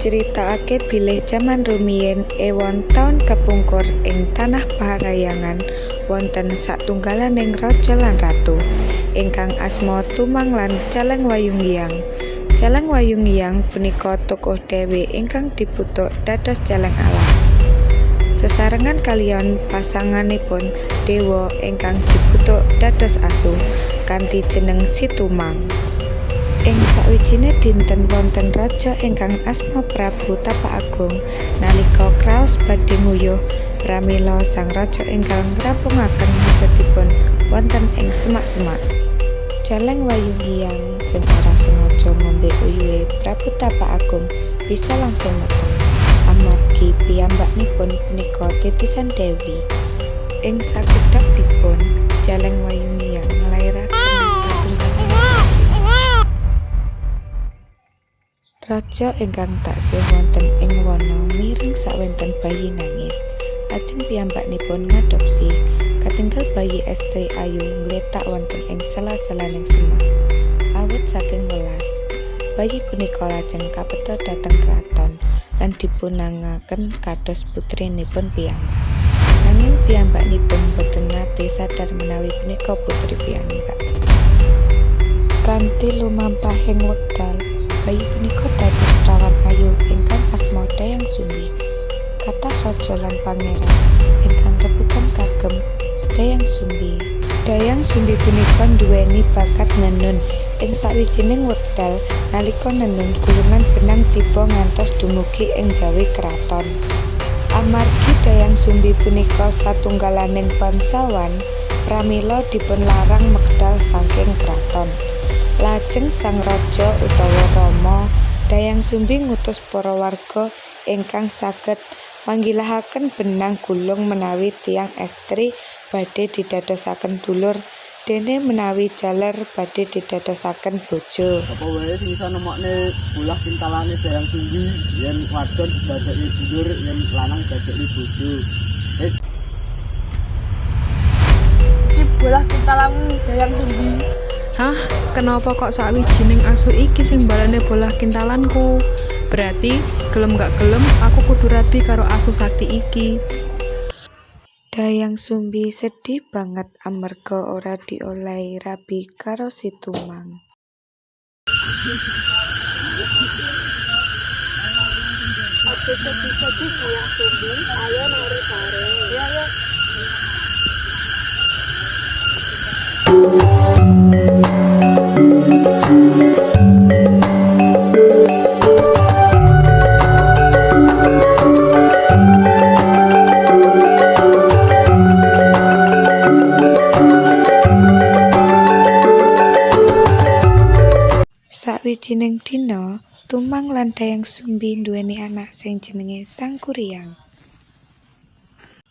diceritakake bilih jaman rumiyin ewon taun kepungkur ing tanah Parayangan wonten satunggalaning raja lan ratu ingkang asma Tumang lan Caleng Wayunghyang. Caleng Wayunghyang punika tokoh dewi ingkang diputuk dados Caleng Alas. Sesarengan kaliyan pasanganipun dewa ingkang diputuk dados asu kanthi jeneng Situmang. Ing sawijine dinten wonten raja ingkang asma Prabu Tapaagung nalika kraos badhe nguyuh pramila sang raja ingkang ngrampungaken hajatipun wonten ing semak-semak. Caleng Wayunghyang sing ora sengaja ngombe uyuhe Prabu Tapaagung bisa langsung meteng amargi piyambakipun punika titisan dewi. Ing sakedhapipun Caleng Wayunghyang nglairaken raja ingkang taksih wonten ing wana miring sawenten bayi nangis. Lajeng piyambakipun ngadopsi katingal bayi estri ayu nggletak wonten ing sela-selaning semak. Awit saking welas, bayi punika lajeng kapedhot dhateng kraton lan dipunangaken kados putrinipun piyambak. Nanging piyambakipun boten nate sadar menawi punika putri piyambak. Kanthi lumampahing wekdal, bayi punika dados prawan ayu ingkang asma Dayang Sumbi. Kathah raja lan pangeran ingkang rebutan kagem Dayang Sumbi. Dayang Sumbi punika nduweni bakat nenun. Ing sawijining wekdal nalika nenun gulungan benang tiba ngantos dumugi ing njawi kraton. Amargi Dayang Sumbi punika satunggalaning bangsawan, pramila dipunlarang medal saking kraton. Lajeng sang raja utawa Rama Dayang Sumbi ngutus para warga ingkang saged manggilahaken benang gulung menawi tiyang estri badhe didadosaken dulur dene menawi jaler badhe didadosaken bojo. Apa wae sing iso nemokne bolah kintalane Dayang Sumbi yen wadon dadeki dulur yen lanang dadeki bojo. Iki bolah kintalanmu Dayang Sumbi. Hah? Kenapa kok sawijining asu iki sing balane bolah kintalanku? Berarti gelem gak gelem aku kudu rabi karo asu sakti iki. Dayang Sumbi sedih banget amarga ora diolehi rabi karo Situmang. Aku sedih-sedih Dayang Sumbi, ayo mari bareng. Ya. Sawijining dina, Tumang lan Dayang Sumbi nduweni anak sing jenenge Sangkuriang.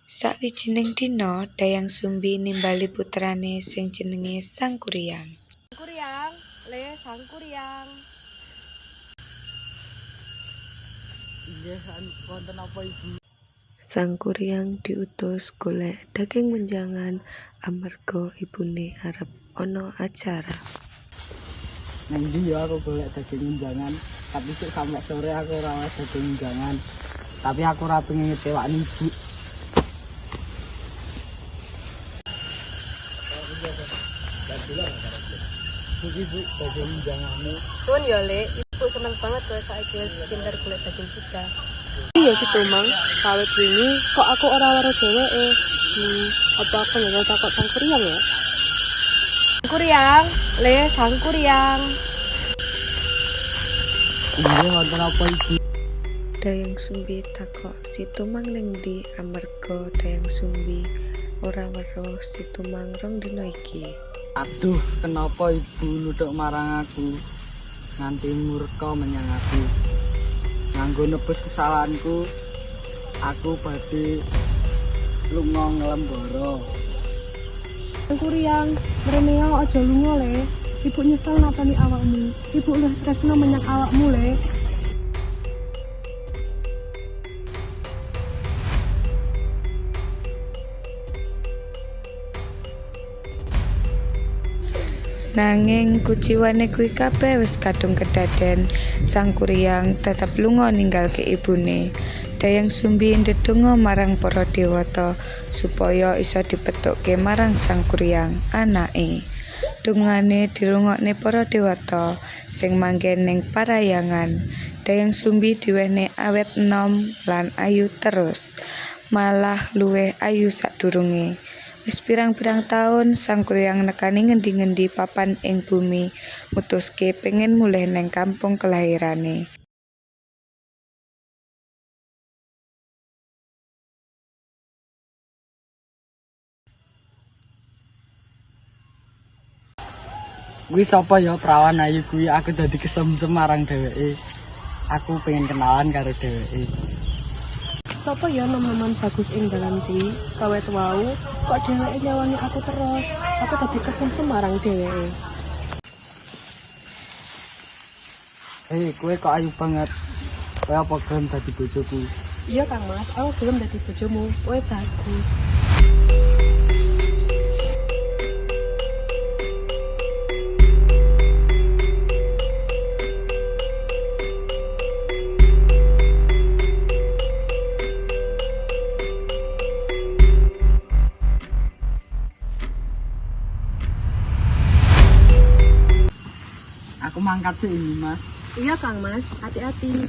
Sawijining dina, Dayang Sumbi nimbali putrane sing jenenge Sangkuriang. Sangkuriang. Nggih, wonten apa Ibu? Sangkuriang diutus golek daging menjangan amarga ibune arep ana acara. Nang ndi ya aku golek daging menjangan, tapi sik sampe sore aku ora oleh daging menjangan. Tapi aku ora pengen ngecewakne Ibu. Ibu, daging menjanganmu. Sun ya, Lek. Ibu seneng banget kowe saiki wis pinter golek daging kita. Iya si Tumang, kawit wingi kok aku ora weruh dheweke. Apa aku nggak takut Sangkuriang ya? Sangkuriang, Sangkuriang. Nggih, wonten apa Ibu? Dayang Sumbi takok Situmang ning ndi amarga Dayang Sumbi ora weruh Situmang rong dina iki. Aduh, kenapa Ibu nuthuk marang aku? Nganti murka menyang aku. Nganggo nebus kesalahanku, aku badhe lunga nglembara. Sangkuriang, mrene aja lunga le. Ibu nyesel napani awakmu. Ibu luwih tresno menyang awakmu le. Nanging kuciwane kuwi kabeh wis kadung kedaden. Sang Kuryang tetep lunga ninggalke ibune. Dayang Sumbi ndedonga marang para dewata supaya isa dipethukke marang Sang Kuryang anake. Dungane dirungokne para dewata sing manggen ning parayangan. Dayang Sumbi diwehne awet enom lan ayu terus, malah luwih ayu sadurunge. Wis pirang-pirang taun Sang Kuryang nekani ngendi-ngendi papan ing bumi, mutuske pengen mulih neng kampung kelahirane. Kuwi sapa ya prawan ayu kuwi? Aku dadi kesemsem marang dheweke. Aku pengen kenalan karo dheweke. Sopo ya nom-noman bagus ing dalan kuwi? Kawet wau kok dheweke nyawani aku terus. Aku dadi kesumsem marang dheweke. Hei, kowe kok ayu banget. Kowe apa gelem dadi bojoku? Iya Kang Mas, aku gelem dadi bojomu. Kowe bagus. Aku mangkat sih ini, Mas. Iya Kang Mas, hati-hati.